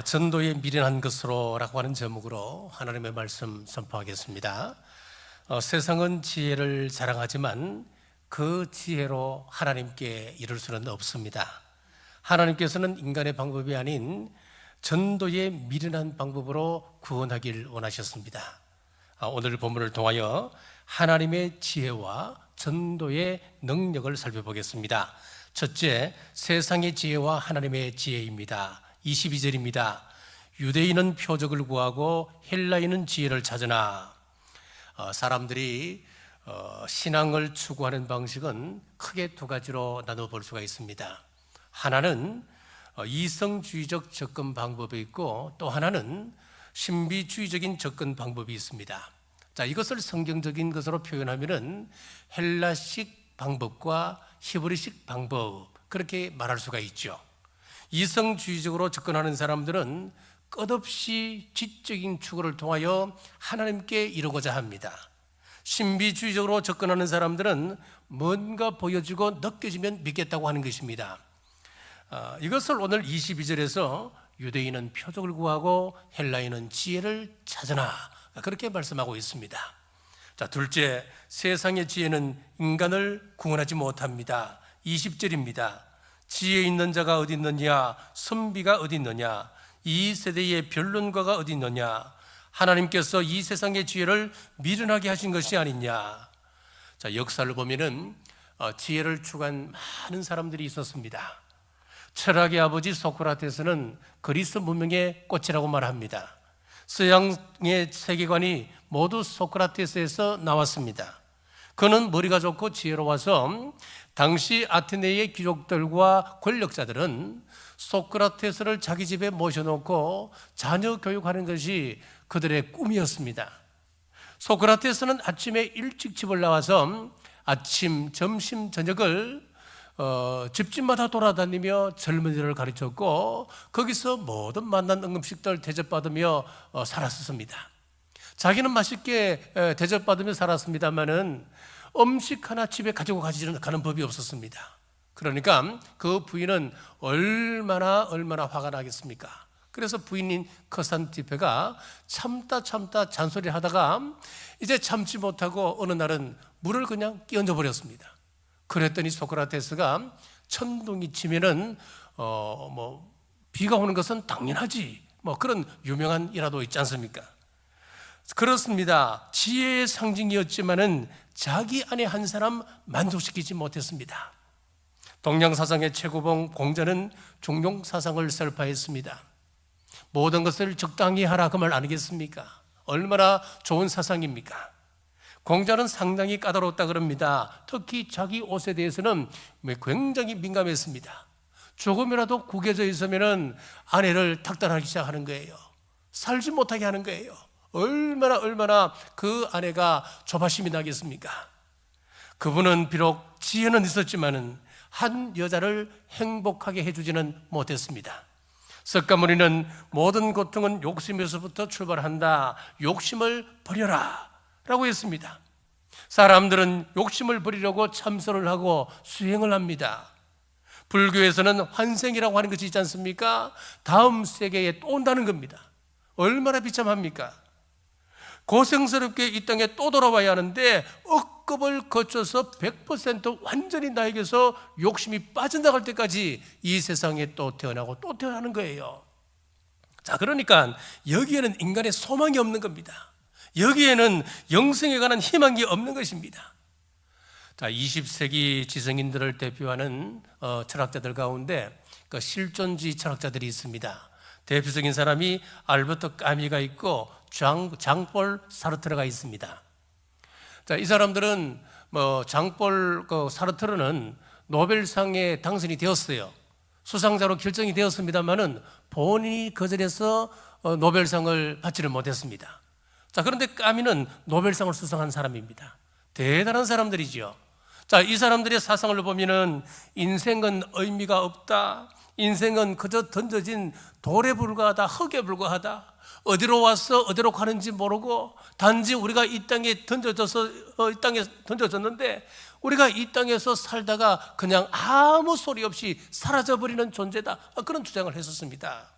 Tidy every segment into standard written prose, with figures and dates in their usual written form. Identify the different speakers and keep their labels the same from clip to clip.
Speaker 1: 전도에 미련한 것으로라고 하는 제목으로 하나님의 말씀 선포하겠습니다. 세상은 지혜를 자랑하지만 그 지혜로 하나님께 이룰 수는 없습니다. 하나님께서는 인간의 방법이 아닌 전도에 미련한 방법으로 구원하길 원하셨습니다. 오늘 본문을 통하여 하나님의 지혜와 전도의 능력을 살펴보겠습니다. 첫째, 세상의 지혜와 하나님의 지혜입니다. 22절입니다. 유대인은 표적을 구하고 헬라인은 지혜를 찾으나. 사람들이 신앙을 추구하는 방식은 크게 두 가지로 나눠볼 수가 있습니다. 하나는 이성주의적 접근 방법이 있고, 또 하나는 신비주의적인 접근 방법이 있습니다. 자, 이것을 성경적인 것으로 표현하면은 헬라식 방법과 히브리식 방법, 그렇게 말할 수가 있죠. 이성주의적으로 접근하는 사람들은 끝없이 지적인 추구를 통하여 하나님께 이루고자 합니다. 신비주의적으로 접근하는 사람들은 뭔가 보여주고 느껴지면 믿겠다고 하는 것입니다. 이것을 오늘 22절에서 유대인은 표적을 구하고 헬라인은 지혜를 찾으나, 그렇게 말씀하고 있습니다. 자, 둘째, 세상의 지혜는 인간을 구원하지 못합니다. 20절입니다. 지혜 있는 자가 어디 있느냐, 선비가 어디 있느냐, 이 세대의 변론가가 어디 있느냐, 하나님께서 이 세상의 지혜를 미련하게 하신 것이 아니냐. 자, 역사를 보면은 지혜를 추구한 많은 사람들이 있었습니다. 철학의 아버지 소크라테스는 그리스 문명의 꽃이라고 말합니다. 서양의 세계관이 모두 소크라테스에서 나왔습니다. 그는 머리가 좋고 지혜로워서 당시 아테네의 귀족들과 권력자들은 소크라테스를 자기 집에 모셔놓고 자녀 교육하는 것이 그들의 꿈이었습니다. 소크라테스는 아침에 일찍 집을 나와서 아침, 점심, 저녁을 집집마다 돌아다니며 젊은이들을 가르쳤고, 거기서 모든 만난 음식들 대접받으며 살았습니다. 자기는 맛있게 대접받으며 살았습니다마는 음식 하나 집에 가지고 가는 법이 없었습니다. 그러니까 그 부인은 얼마나 화가 나겠습니까? 그래서 부인인 크산티페가 참다 잔소리를 하다가 이제 참지 못하고 어느 날은 물을 그냥 끼얹어 버렸습니다. 그랬더니 소크라테스가 천둥이 치면은 비가 오는 것은 당연하지, 그런 유명한 일화도 있지 않습니까? 그렇습니다. 지혜의 상징이었지만은 자기 안에 한 사람 만족시키지 못했습니다. 동양사상의 최고봉 공자는 중용사상을 설파했습니다. 모든 것을 적당히 하라, 그 말 아니겠습니까? 얼마나 좋은 사상입니까? 공자는 상당히 까다롭다 그럽니다. 특히 자기 옷에 대해서는 굉장히 민감했습니다. 조금이라도 구겨져 있으면 아내를 닥달하기 시작하는 거예요. 살지 못하게 하는 거예요. 얼마나 그 아내가 조바심이 나겠습니까? 그분은 비록 지혜는 있었지만은 한 여자를 행복하게 해주지는 못했습니다. 석가모니는 모든 고통은 욕심에서부터 출발한다. 욕심을 버려라 라고 했습니다. 사람들은 욕심을 버리려고 참선을 하고 수행을 합니다. 불교에서는 환생이라고 하는 것이 있지 않습니까? 다음 세계에 또 온다는 겁니다. 얼마나 비참합니까? 고생스럽게 이 땅에 또 돌아와야 하는데 억겁을 거쳐서 100% 완전히 나에게서 욕심이 빠져나갈 때까지 이 세상에 또 태어나고 또 태어나는 거예요. 자, 그러니까 여기에는 인간의 소망이 없는 겁니다. 여기에는 영생에 관한 희망이 없는 것입니다. 자, 20세기 지성인들을 대표하는 철학자들 가운데 그 실존주의 철학자들이 있습니다. 대표적인 사람이 알베르토 까미가 있고 장폴 사르트르가 있습니다. 자, 이 사람들은 장폴 사르트르는 노벨상에 당선이 되었어요. 수상자로 결정이 되었습니다만은 본인이 거절해서 노벨상을 받지를 못했습니다. 자, 그런데 까미는 노벨상을 수상한 사람입니다. 대단한 사람들이죠. 자, 이 사람들의 사상을 보면은 인생은 의미가 없다. 인생은 그저 던져진 돌에 불과하다, 흙에 불과하다. 어디로 와서 어디로 가는지 모르고 단지 우리가 이 땅에 던져졌는데 우리가 이 땅에서 살다가 그냥 아무 소리 없이 사라져버리는 존재다, 그런 주장을 했었습니다.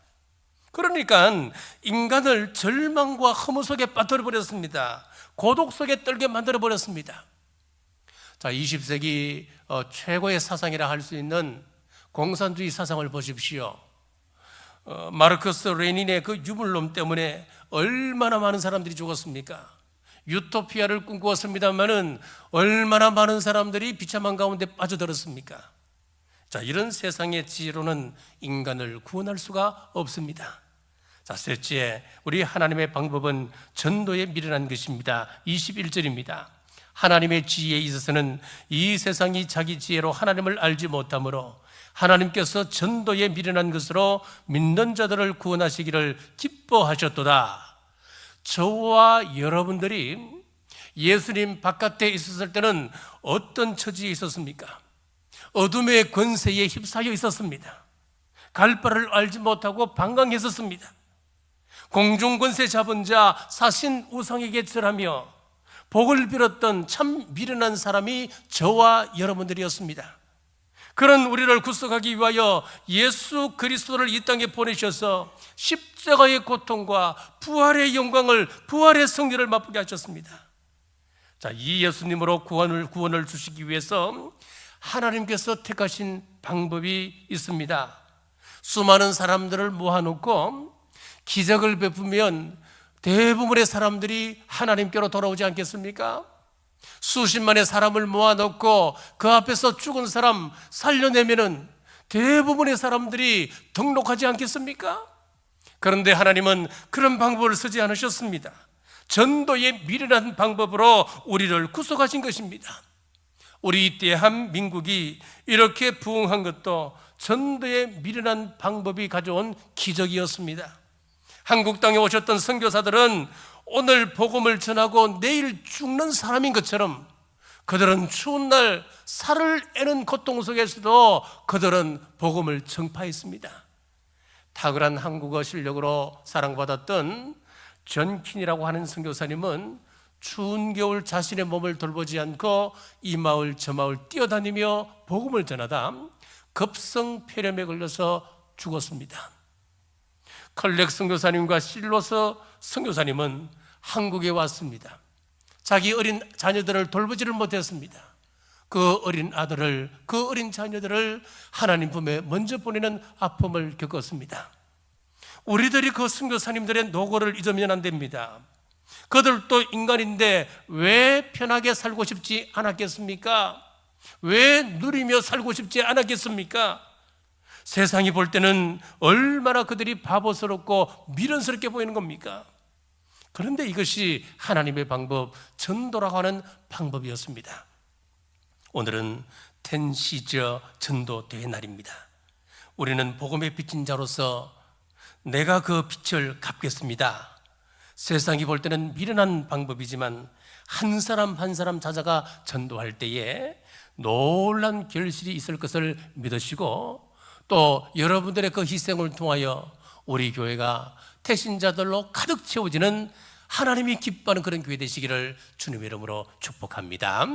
Speaker 1: 그러니까 인간을 절망과 허무 속에 빠뜨려 버렸습니다. 고독 속에 떨게 만들어 버렸습니다. 자, 20세기 최고의 사상이라 할 수 있는 공산주의 사상을 보십시오. 마르크스 레닌의 그 유물론 때문에 얼마나 많은 사람들이 죽었습니까? 유토피아를 꿈꾸었습니다마는 얼마나 많은 사람들이 비참한 가운데 빠져들었습니까? 자, 이런 세상의 지혜로는 인간을 구원할 수가 없습니다. 자, 셋째, 우리 하나님의 방법은 전도에 미련한 것입니다. 21절입니다. 하나님의 지혜에 있어서는 이 세상이 자기 지혜로 하나님을 알지 못하므로 하나님께서 전도에 미련한 것으로 믿는 자들을 구원하시기를 기뻐하셨도다. 저와 여러분들이 예수님 바깥에 있었을 때는 어떤 처지에 있었습니까? 어둠의 권세에 휩싸여 있었습니다. 갈 바를 알지 못하고 방황했었습니다. 공중 권세 잡은 자 사신 우상에게 절하며 복을 빌었던 참 미련한 사람이 저와 여러분들이었습니다. 그런 우리를 구속하기 위하여 예수 그리스도를 이 땅에 보내셔서 십자가의 고통과 부활의 영광을, 부활의 승리를 맛보게 하셨습니다. 자, 이 예수님으로 구원을 주시기 위해서 하나님께서 택하신 방법이 있습니다. 수많은 사람들을 모아놓고 기적을 베푸면 대부분의 사람들이 하나님께로 돌아오지 않겠습니까? 수십만의 사람을 모아놓고 그 앞에서 죽은 사람 살려내면은 대부분의 사람들이 등록하지 않겠습니까? 그런데 하나님은 그런 방법을 쓰지 않으셨습니다. 전도의 미련한 방법으로 우리를 구속하신 것입니다. 우리 대한민국이 이렇게 부흥한 것도 전도의 미련한 방법이 가져온 기적이었습니다. 한국 땅에 오셨던 선교사들은 오늘 복음을 전하고 내일 죽는 사람인 것처럼 그들은 추운 날 살을 애는 고통 속에서도 그들은 복음을 전파했습니다. 탁월한 한국어 실력으로 사랑받았던 전킨이라고 하는 선교사님은 추운 겨울 자신의 몸을 돌보지 않고 이 마을 저 마을 뛰어다니며 복음을 전하다 급성폐렴에 걸려서 죽었습니다. 컬렉 선교사님과 실로서 선교사님은 한국에 왔습니다. 자기 어린 자녀들을 돌보지를 못했습니다. 그 어린 아들을, 그 어린 자녀들을 하나님 품에 먼저 보내는 아픔을 겪었습니다. 우리들이 그 선교사님들의 노고를 잊으면 안 됩니다. 그들도 인간인데 왜 편하게 살고 싶지 않았겠습니까? 왜 누리며 살고 싶지 않았겠습니까? 세상이 볼 때는 얼마나 그들이 바보스럽고 미련스럽게 보이는 겁니까? 그런데 이것이 하나님의 방법, 전도라고 하는 방법이었습니다. 오늘은 텐시저 전도대회 날입니다. 우리는 복음의 빚진 자로서 내가 그 빚을 갚겠습니다. 세상이 볼 때는 미련한 방법이지만 한 사람 한 사람 찾아가 전도할 때에 놀란 결실이 있을 것을 믿으시고 또 여러분들의 그 희생을 통하여 우리 교회가 태신자들로 가득 채워지는 하나님이 기뻐하는 그런 교회 되시기를 주님의 이름으로 축복합니다.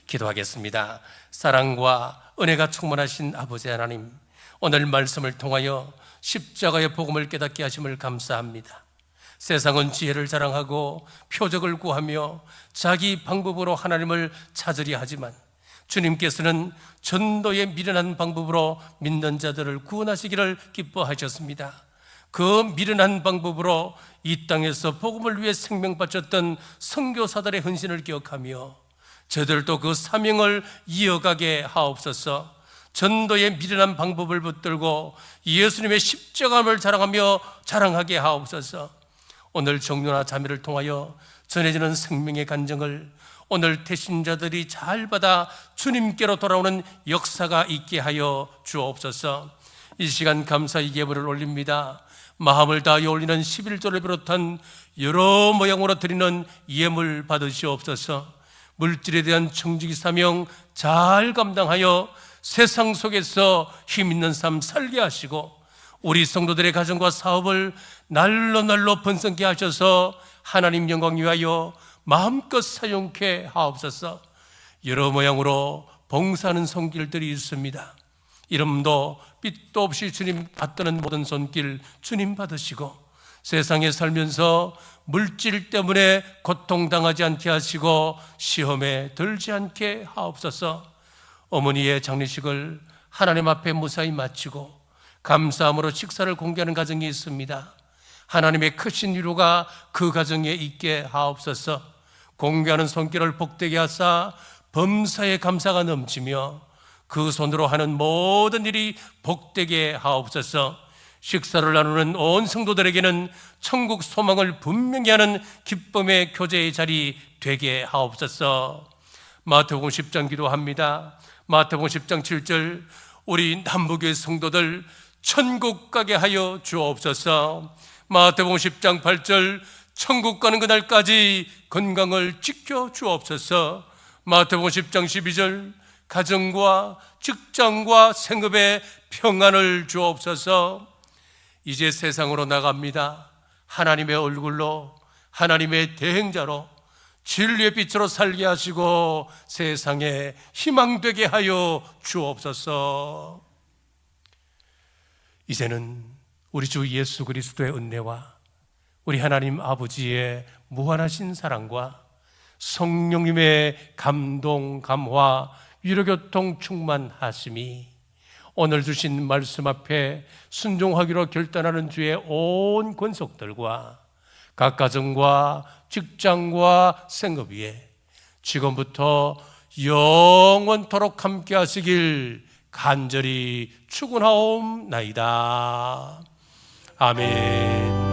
Speaker 1: 기도하겠습니다. 사랑과 은혜가 충만하신 아버지 하나님, 오늘 말씀을 통하여 십자가의 복음을 깨닫게 하심을 감사합니다. 세상은 지혜를 자랑하고 표적을 구하며 자기 방법으로 하나님을 찾으려 하지만 주님께서는 전도의 미련한 방법으로 믿는 자들을 구원하시기를 기뻐하셨습니다. 그 미련한 방법으로 이 땅에서 복음을 위해 생명 바쳤던 선교사들의 헌신을 기억하며 저들도 그 사명을 이어가게 하옵소서. 전도의 미련한 방법을 붙들고 예수님의 십자가를 자랑하게 하옵소서. 오늘 정료나 자매를 통하여 전해지는 생명의 간증을 오늘 태신자들이 잘 받아 주님께로 돌아오는 역사가 있게 하여 주옵소서. 이 시간 감사의 예물을 올립니다. 마음을 다하여 올리는 11조를 비롯한 여러 모양으로 드리는 예물 받으시옵소서. 물질에 대한 청지기 사명 잘 감당하여 세상 속에서 힘있는 삶 살게 하시고 우리 성도들의 가정과 사업을 날로 번성케 하셔서 하나님 영광 위하여 마음껏 사용케 하옵소서. 여러 모양으로 봉사하는 손길들이 있습니다. 이름도 빛도 없이 주님 받드는 모든 손길 주님 받으시고, 세상에 살면서 물질 때문에 고통당하지 않게 하시고 시험에 들지 않게 하옵소서. 어머니의 장례식을 하나님 앞에 무사히 마치고 감사함으로 식사를 공개하는 가정이 있습니다. 하나님의 크신 위로가 그 가정에 있게 하옵소서. 공개하는 손길을 복되게 하사 범사에 감사가 넘치며 그 손으로 하는 모든 일이 복되게 하옵소서. 식사를 나누는 온 성도들에게는 천국 소망을 분명히 하는 기쁨의 교제의 자리 되게 하옵소서. 마태복음 10장 기도합니다. 마태복음 10장 7절, 우리 남북의 성도들 천국 가게 하여 주옵소서. 마태복음 10장 8절, 천국 가는 그날까지 건강을 지켜 주옵소서. 마태복음 10장 12절, 가정과 직장과 생업에 평안을 주옵소서. 이제 세상으로 나갑니다. 하나님의 얼굴로, 하나님의 대행자로, 진리의 빛으로 살게 하시고 세상에 희망되게 하여 주옵소서. 이제는 우리 주 예수 그리스도의 은혜와 우리 하나님 아버지의 무한하신 사랑과 성령님의 감동, 감화, 위로교통 충만하심이 오늘 주신 말씀 앞에 순종하기로 결단하는 주의 온 권속들과 각 가정과 직장과 생업 위에 지금부터 영원토록 함께 하시길 간절히 축원하옵나이다. 아멘.